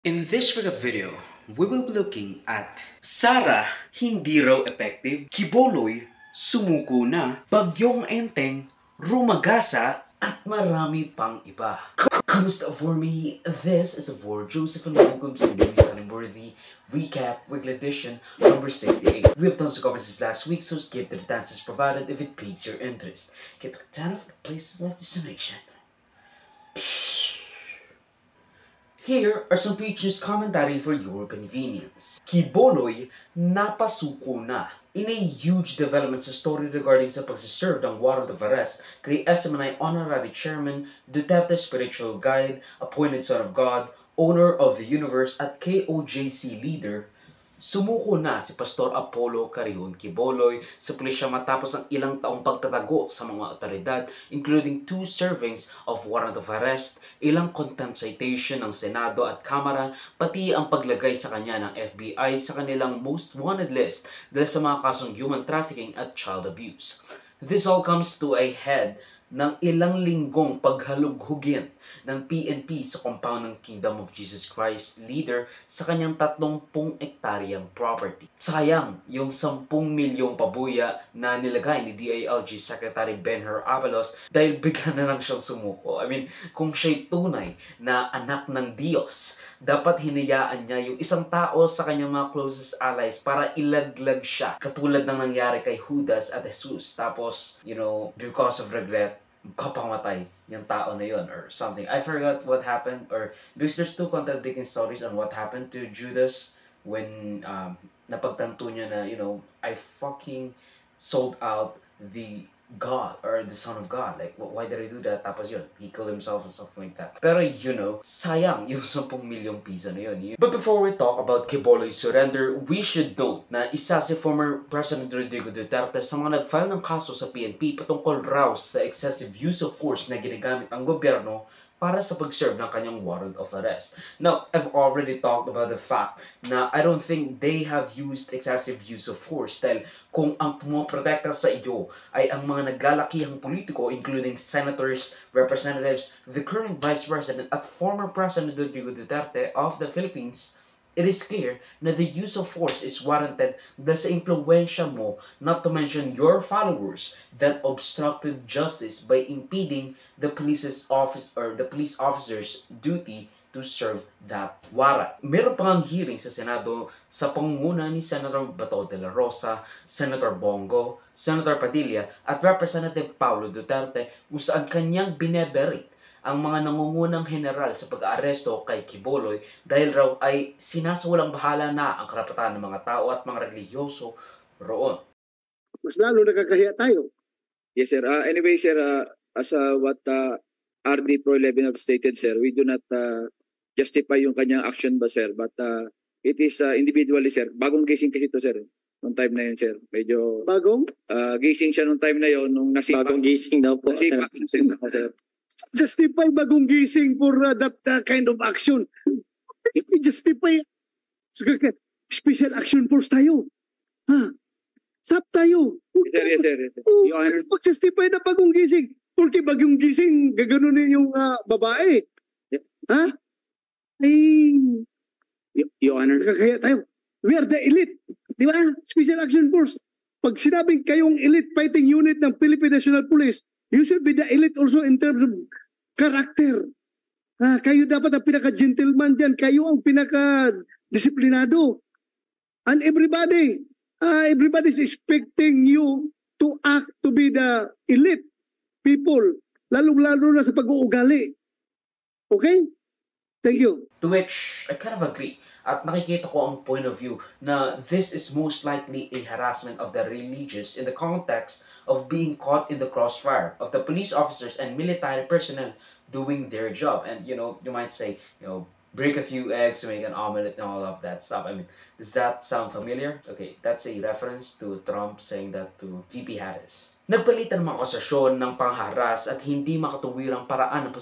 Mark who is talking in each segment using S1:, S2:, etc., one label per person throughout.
S1: In this video, we will be looking at Sara, hindi raw effective, Kiboloy, sumuko na, Bagyong Enteng, rumagasa, at marami pang iba. Kamusta for me? This is for Joseph and welcome to the Worthy Recap Weekly Edition number 68. We have done to cover this last week, so skip to the dances provided if it piques your interest. Get the ton of places like destination. Here are some pages commentary for your convenience. Kiboloy, napasuko na. In a huge development sa story regarding sa pagsiserve ng warrant of arrest kay SMNI Honorary Chairman, Duterte Spiritual Guide, Appointed Son of God, Owner of the Universe at KOJC Leader, sumuko na si Pastor Apollo Carrion Quiboloy sa pulisya matapos ang ilang taong pagtatago sa mga otoridad, including 2 servings of warrant of arrest, ilang contempt citation ng Senado at Kamara, pati ang paglagay sa kanya ng FBI sa kanilang most wanted list dahil sa mga kasong human trafficking at child abuse. This all comes to a head ng ilang linggong paghalughugin ng PNP sa compound ng Kingdom of Jesus Christ Leader sa kanyang 30 hektaryang property. Sayang yung 10 milyong pabuya na nilagay ni DILG Secretary Benher Abalos dahil bigla na lang siyang sumuko. I mean, kung siya'y tunay na anak ng Diyos, dapat hinayaan niya yung isang tao sa kanyang mga closest allies para ilaglag siya. Katulad ng nangyari kay Judas at Jesus. Tapos, because of regret, papamatay yung tao na yun or something. I forgot what happened because there's 2 contradicting stories on what happened to Judas when napagtanto niya na, I fucking sold out the God or the Son of God. Like, why did I do that? Tapos yun, he killed himself and something like that. Pero sayang yung 10 milyong piso na yun. But before we talk about Kiboloy's surrender, we should note na isa si former President Rodrigo Duterte sa mga nag-file ng kaso sa PNP patungkol raw sa excessive use of force na ginagamit ang gobyerno para sa pag-serve ng kanyang warrant of arrest. Now, I've already talked about the fact na I don't think they have used excessive use of force dahil kung ang pumoprotekta sa iyo ay ang mga naglalakihang politiko including senators, representatives, the current Vice President at former President Rodrigo Duterte of the Philippines, it is clear na the use of force is warranted dahil sa impluensya mo, not to mention your followers, that obstructed justice by impeding the police officer's duty to serve that warrant. Meron pang hearing sa Senado sa pangunguna ni Senator Bato de la Rosa, Senator Bongo, Senator Padilla at Representative Paulo Duterte kung saan kanyang bineberit ang mga nangungunang general sa pag-aaresto kay Kiboloy dahil raw ay sinasawalang bahala na ang karapatan ng mga tao at mga religyoso roon.
S2: Mas lalo nakakahiya tayo.
S3: Yes, sir. Anyway, sir, as what RD Pro 11 have stated, sir, we do not justify yung kanyang action ba, sir? But it is individually, sir. Bagong gising kasi ito, sir. Nung time na yun, sir. Medyo
S2: Bagong?
S3: gising siya nung time na yun. Nung nasipa.
S4: Bagong gising daw po, sir.
S3: Sir.
S2: Justify bagong gising for that kind of action. Justify. Special action force tayo. Ha? SAP tayo.
S3: Yes, sir.
S2: Your Honor. Pag-justify na bagong gising. Porque bagong gising, gaganunin yung babae. Ha? Ay,
S3: Your Honor.
S2: nakakaya tayo. We are the elite. Di ba? Special Action Force. Pag sinabing kayong elite fighting unit ng Philippine National Police, you should be the elite also in terms of character. Kayo dapat ang pinaka-gentleman dyan. Kayo ang pinaka-disiplinado. And everybody's expecting you to act to be the elite people. Lalong-lalo na sa pag-uugali. Okay? Thank you.
S1: To which I kind of agree. At nakikita ko ang point of view na this is most likely a harassment of the religious in the context of being caught in the crossfire of the police officers and military personnel doing their job. And you might say, break a few eggs to make an omelet and all of that stuff. I mean, does that sound familiar? Okay, that's a reference to Trump saying that to VP Harris. Nagpalitan ng mga akusasyon ng pangharas at hindi makatuwirang paraan ng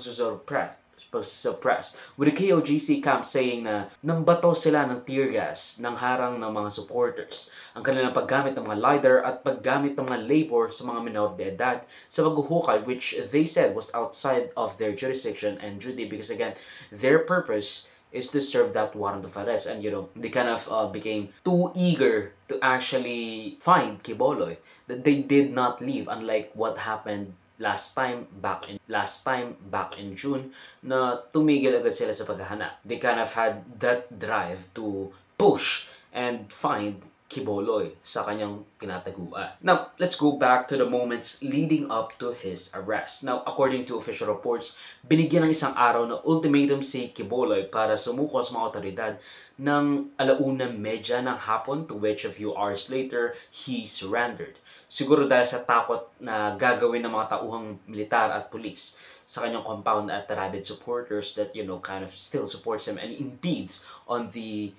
S1: suppress, with the KOJC camp saying na nangbato sila ng tear gas ng harang ng mga supporters, ang kanilang paggamit ng mga lighter at paggamit ng mga labor sa mga minor de edad sa paghuhukay, which they said was outside of their jurisdiction and duty because again, their purpose is to serve that warrant of arrest. And they kind of became too eager to actually find Quiboloy that they did not leave, unlike what happened last time back in June, na tumigil agad sila sa paghahanap. They kind of had that drive to push and find Quiboloy sa kanyang kinataguan. Now, let's go back to the moments leading up to his arrest. Now, according to official reports, binigyan ng isang araw na ultimatum si Quiboloy para sumuko sa mga otoridad ng 1:30 ng hapon, to which a few hours later, he surrendered. Siguro dahil sa takot na gagawin ng mga tauhang militar at pulis sa kanyang compound at the rabid supporters that, kind of still supports him and impedes on the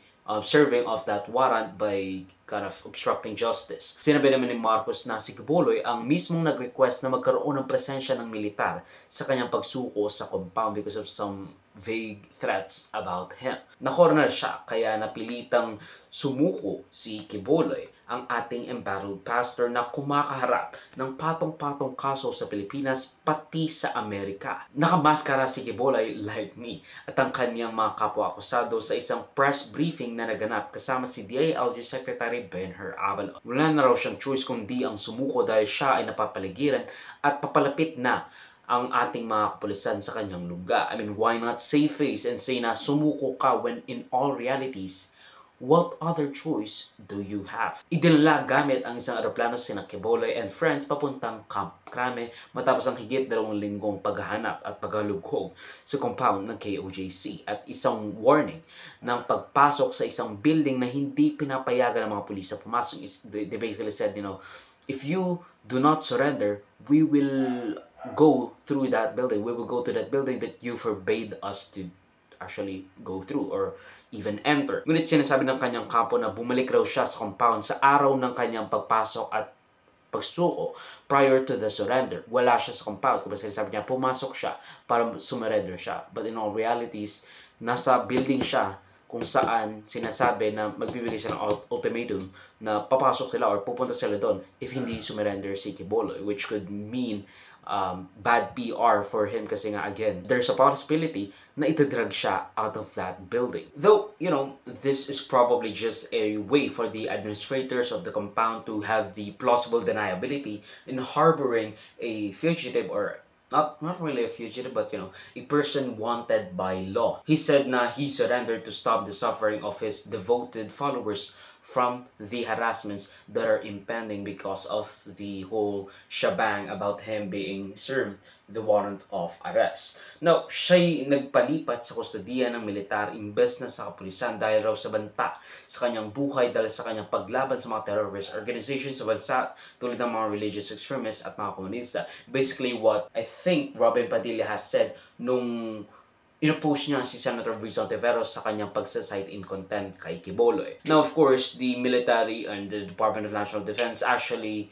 S1: serving of that warrant by kind of obstructing justice. Sinabi naman ni Marcos na si Quiboloy ang mismong nag-request na magkaroon ng presensya ng militar sa kanyang pagsuko sa compound because of some vague threats about him. Na-corner siya, kaya napilitang sumuko si Quiboloy, ang ating embattled pastor na kumakaharap ng patong-patong kaso sa Pilipinas pati sa Amerika. Nakamaskara si Quiboloy like me at ang kanyang mga kapwa-akusado sa isang press briefing na naganap kasama si DILG Secretary Benher Abalos. Wala na raw siyang choice kundi ang sumuko dahil siya ay napapaligiran at papalapit na ang ating mga kapulisan sa kanyang lungga. I mean, why not save face and say na sumuko ka when in all realities, what other choice do you have? Idinala gamit ang isang aeroplano sina Quiboloy and friends papuntang Camp Crame matapos ang higit 2 linggong paghahanap at paghalughog sa compound ng KOJC at isang warning ng pagpasok sa isang building na hindi pinapayagan ng mga pulis na pumasok. They basically said, if you do not surrender, we will go through that building. We will go to that building that you forbade us to actually go through or even enter. Ngunit sinasabi ng kanyang kapo na bumalik raw siya sa compound sa araw ng kanyang pagpasok at pagsuko prior to the surrender. Wala siya sa compound. Kung sinasabi niya, pumasok siya para sumurrender siya. But in all realities, nasa building siya kung saan sinasabi na magbibigay siya ng ultimatum na papasok sila or pupunta sila doon if hindi sumurrender si Quiboloy, which could mean bad PR for him kasi nga again, there's a possibility na itadrag siya out of that building. Though, this is probably just a way for the administrators of the compound to have the plausible deniability in harboring a fugitive or not really a fugitive, but a person wanted by law. He said na he surrendered to stop the suffering of his devoted followers from the harassments that are impending because of the whole shebang about him being served the warrant of arrest. Now, siya'y nagpalipat sa kustodiya ng militar imbes na sa kapulisan dahil raw sa banta sa kanyang buhay dahil sa kanyang paglaban sa mga terrorist organizations sa bansa tulad ng mga religious extremists at mga komunista. Basically what I think Robin Padilla has said nung inoppose niya si Senator Rizal Tiveros sa kanyang pagsasite in contempt kay Quiboloy. Now, of course, the military and the Department of National Defense actually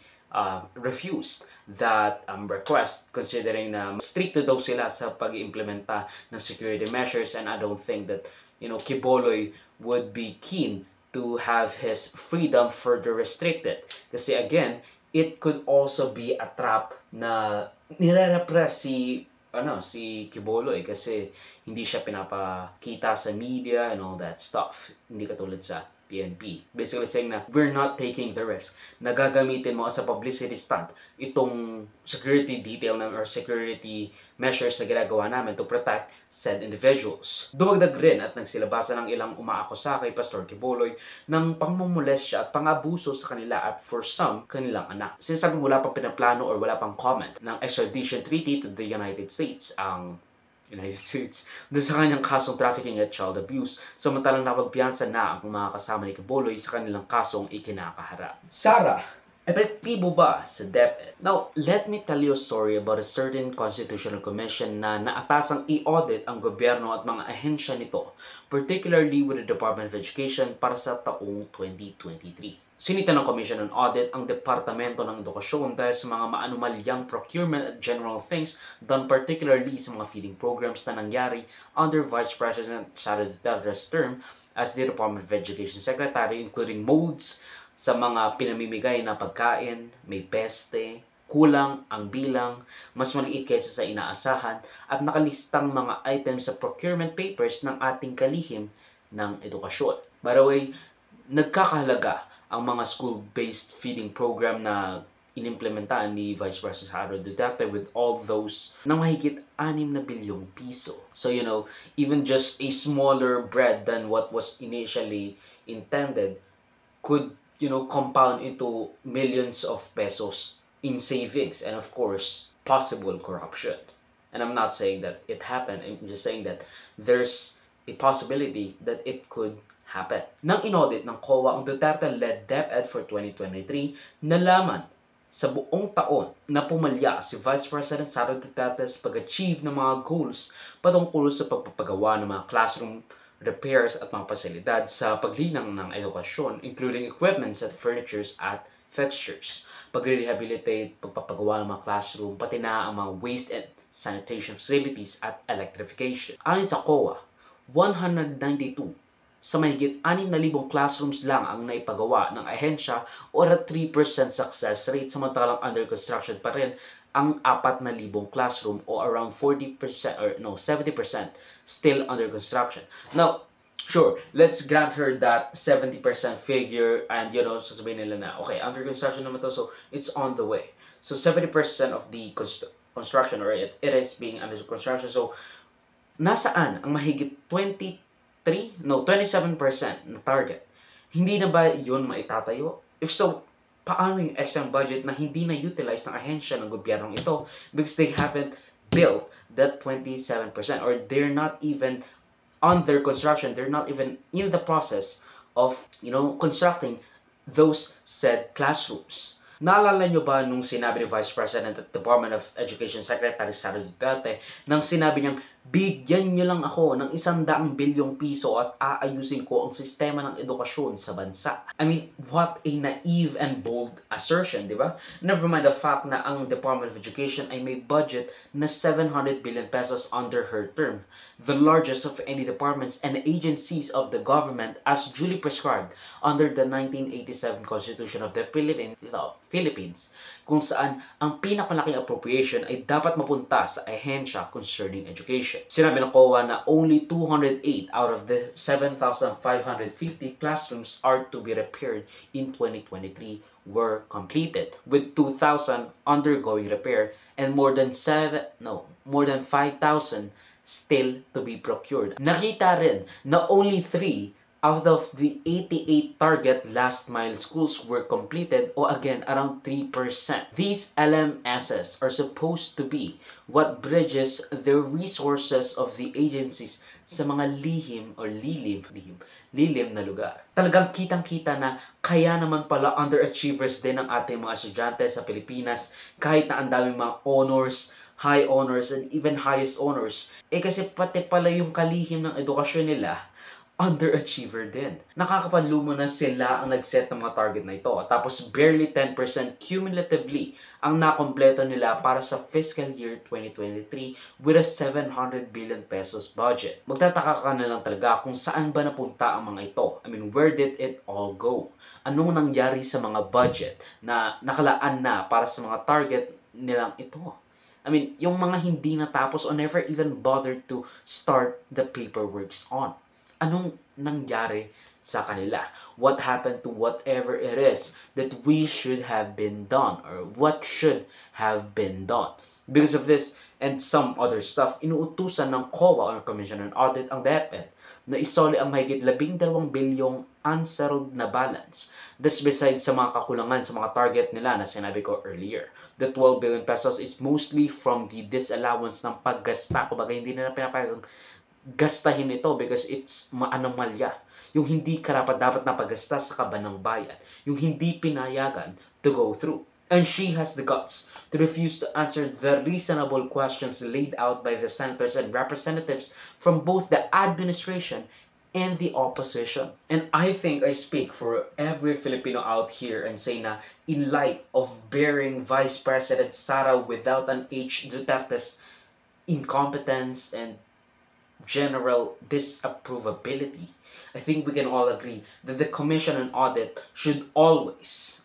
S1: refused that request, considering na stricto daw sila sa pag-implementa ng security measures, and I don't think that Quiboloy would be keen to have his freedom further restricted. Kasi again, it could also be a trap na nire-repress si Quiboloy kasi hindi siya pinapakita sa media and all that stuff. Hindi katulad sa PNP. Basically saying na we're not taking the risk na gagamitin mo as a publicity stunt itong security detail or security measures na ginagawa namin to protect said individuals. Dumagdag rin at nagsilabasan ng ilang umaakusa kay Pastor Quiboloy ng pangmumolestya at pangabuso sa kanila at for some, kanilang anak. Sinasabi wala pang pinaplano or wala pang comment ng extradition treaty to the United States doon sa kanyang kasong trafficking at child abuse, samantalang napagpiyansa na ang mga kasama ni Quiboloy sa kanilang kasong ikinakaharap. Sara, epektibo ba sa DepEd? Now, let me tell you a story about a certain constitutional commission na naatasang i-audit ang gobyerno at mga ahensya nito, particularly with the Department of Education para sa taong 2023. Sinita ng Commission on Audit ang Departamento ng Edukasyon dahil sa mga maanumalyang procurement at general things done particularly sa mga feeding programs na nangyari under Vice President Sara Duterte's term as the Department of Education Secretary, including modes sa mga pinamimigay na pagkain, may peste, Kulang ang bilang, mas maliit kaysa sa inaasahan, at nakalistang mga items sa procurement papers ng ating kalihim ng edukasyon. By the way, nagkakahalaga ang mga school-based feeding program na inimplementahan ni Vice President Sara Duterte with all those na mahigit 6 na bilyong piso. So, even just a smaller bread than what was initially intended could, compound into millions of pesos in savings and, of course, possible corruption. And I'm not saying that it happened. I'm just saying that there's a possibility that it could happen. Nang inaudit ng COA ang Duterte-led DepEd for 2023, nalaman sa buong taon na pumalya si Vice President Sara Duterte sa pag-achieve ng mga goals patungkol sa pagpapagawa ng mga classroom repairs at mga pasilidad sa paglinang ng edukasyon, including equipments at furnitures at fixtures, pagre-rehabilitate, pagpapagawa ng mga classroom, pati na ang mga waste and sanitation facilities at electrification. Ayon sa COA, 192 sa mahigit 6,000 classrooms lang ang naipagawa ng ahensya o at 3% success rate, samantalang under construction pa rin ang 4,000 classroom o around 40% or 70% still under construction. Now, sure, let's grant her that 70% figure and sasabihin nila na, okay, under construction naman to, so it's on the way. So 70% of the construction or it is being under construction. So, nasaan ang mahigit 27% na target? Hindi na ba yun maitatayo? If so, paano yung extra budget na hindi na-utilize ng ahensya ng gobyernong ito because they haven't built that 27% or they're not even on their construction, they're not even in the process of, constructing those said classrooms. Naalala nyo ba nung sinabi ni Vice President at Department of Education Secretary Sara Duterte nang sinabi niyang bigyan nyo lang ako ng 100 bilyong piso at aayusin ko ang sistema ng edukasyon sa bansa. I mean, what a naive and bold assertion, di ba? Never mind the fact na ang Department of Education ay may budget na 700 billion pesos under her term, the largest of any departments and agencies of the government as duly prescribed under the 1987 Constitution of the Philippines, kung saan ang pinakamalaking appropriation ay dapat mapunta sa ahensya concerning education. Sinabi ng COA na only 208 out of the 7,550 classrooms are to be repaired in 2023 were completed, with 2,000 undergoing repair and more than 5,000 still to be procured. Nakita rin na only 3 out of the 88 target last mile schools were completed, or again around 3%. These LMSs are supposed to be what bridges the resources of the agencies sa mga lilim na lugar. Talagang kitang-kita na kaya naman pala underachievers din ang ating mga estudyante sa Pilipinas kahit na ang daming mga honors, high honors, and even highest honors. Kasi pati pala yung kalihim ng edukasyon nila underachiever din. Nakakapanlumo na sila ang nag-set ng mga target na ito. Tapos barely 10% cumulatively ang nakompleto nila para sa fiscal year 2023 with a 700 billion pesos budget. Magtataka ka na lang talaga kung saan ba napunta ang mga ito. I mean, where did it all go? Anong nangyari sa mga budget na nakalaan na para sa mga target nilang ito? I mean, yung mga hindi natapos or never even bothered to start the paperworks on. Anong nangyari sa kanila? What happened to whatever it is that we should have been done or what should have been done? Because of this and some other stuff, inuutusan ng COA or Commission on Audit ang DepEd na isoli ang mahigit 12 bilyong unsettled na balance. This besides sa mga kakulangan sa mga target nila na sinabi ko earlier. The 12 billion pesos is mostly from the disallowance ng paggasta. Kumbaga hindi nila pinapayagang gastahin ito because it's maanomalya. Yung hindi karapat-dapat na paggasta sa kaban ng bayan. Yung hindi pinayagan to go through. And she has the guts to refuse to answer the reasonable questions laid out by the senators and representatives from both the administration and the opposition. And I think I speak for every Filipino out here and say na in light of bearing Vice President Sara without an H. Duterte's incompetence and general disapprovability, I think we can all agree that the Commission on Audit should always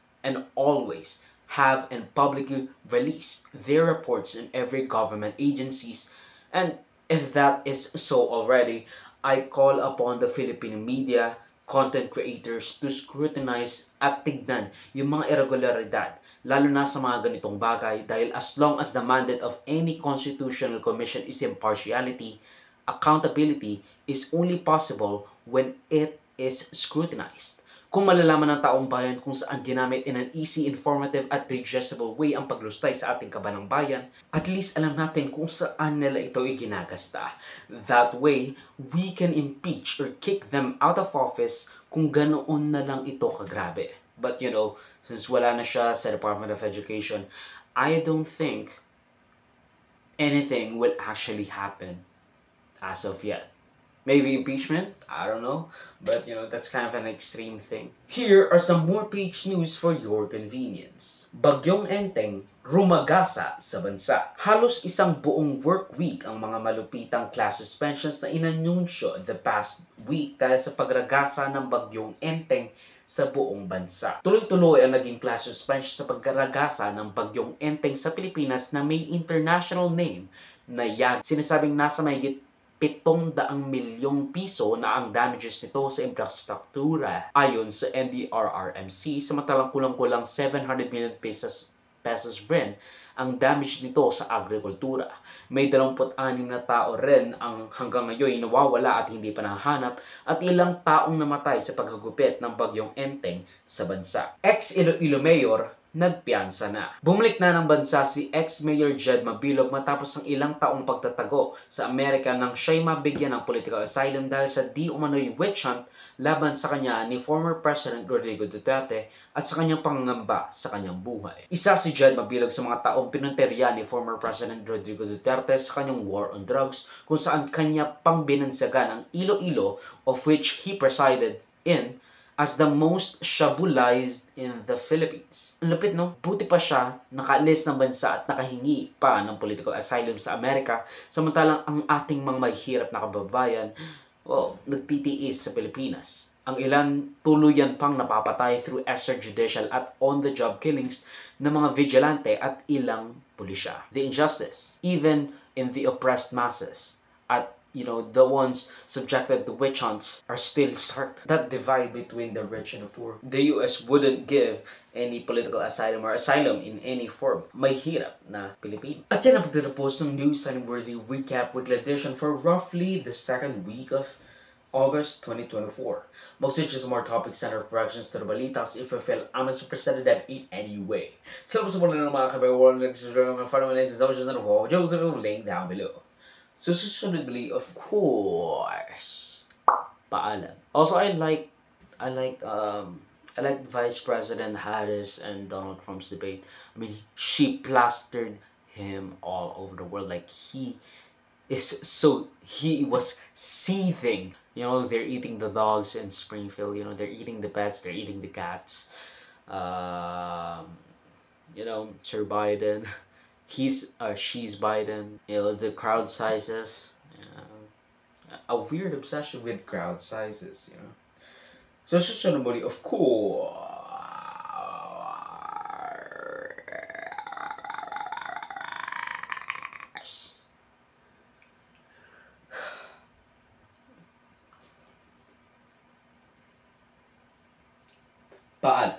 S1: have and publicly release their reports in every government agencies. And if that is so already, I call upon the Philippine media, content creators to scrutinize at tignan yung mga irregularidad, lalo na sa mga ganitong bagay, dahil as long as the mandate of any constitutional commission is impartiality, accountability is only possible when it is scrutinized. Kung malalaman ng taong bayan kung saan ginamit in an easy, informative at digestible way ang paglustay sa ating kabanang bayan, at least alam natin kung saan nila ito iginagasta. That way, we can impeach or kick them out of office kung ganoon na lang ito kagrabe. But since wala na siya sa Department of Education, I don't think anything will actually happen as of yet. Maybe impeachment? I don't know. But, that's kind of an extreme thing. Here are some more page news for your convenience. Bagyong Enteng, rumagasa sa bansa. Halos isang buong work week ang mga malupitang class suspensions na inanunsyo the past week dahil sa pagragasa ng Bagyong Enteng sa buong bansa. Tuloy-tuloy ang naging class suspension sa pagragasa ng Bagyong Enteng sa Pilipinas na may international name na Yagi. Sinasabing nasa mahigit 700 milyong piso na ang damages nito sa infrastruktura ayon sa NDRRMC, samantalang kulang-kulang 700 million pesos rin ang damage nito sa agrikultura. May 26 na tao rin ang hanggang ngayon nawawala at hindi pa nahahanap at ilang taong namatay sa paghagupit ng Bagyong Enteng sa bansa. Ex-Iloilo Mayor nagpiyansa na. Bumalik na ng bansa si ex-Mayor Jed Mabilog matapos ang ilang taong pagtatago sa Amerika nang siya'y mabigyan ng political asylum dahil sa di umano'y witch hunt laban sa kanya ni former President Rodrigo Duterte at sa kanyang pangangamba sa kanyang buhay. Isa si Jed Mabilog sa mga taong pinunteriya ni former President Rodrigo Duterte sa kanyang war on drugs kung saan kanya pang binansagan ang Iloilo, of which he presided in as the most shabulized in the Philippines. Ang lupit, no? Buti pa siya nakaalis ng bansa at nakahingi pa ng political asylum sa Amerika, samantalang ang ating mga mahihirap na kababayan, nagtitiis sa Pilipinas. Ang ilan tuluyan pang napapatay through extrajudicial at on-the-job killings ng mga vigilante at ilang pulisya. The injustice, even in the oppressed masses, at the ones subjected to witch hunts are still stark. That divide between the rich and the poor. The US wouldn't give any political asylum or asylum in any form. May hirap na Pilipino. At yan ang pagtatapos ng news and worthy recap weekly edition for roughly the second week of August 2024. Mag-switch sa more topics and corrections to the balitas if you feel I'm a representative in any way. Salamat sa mula ng mga kabayawan nagsusunod ng follow my links and social and Joseph link down below. So susunodly, of course, paalam. Also, I like Vice President Harris and Donald Trump's debate. I mean, she plastered him all over the world. Like he was seething. They're eating the dogs in Springfield. They're eating the pets. They're eating the cats. Sir Biden. She's Biden. The crowd sizes. A weird obsession with crowd sizes. So susunod, of course. Paalam.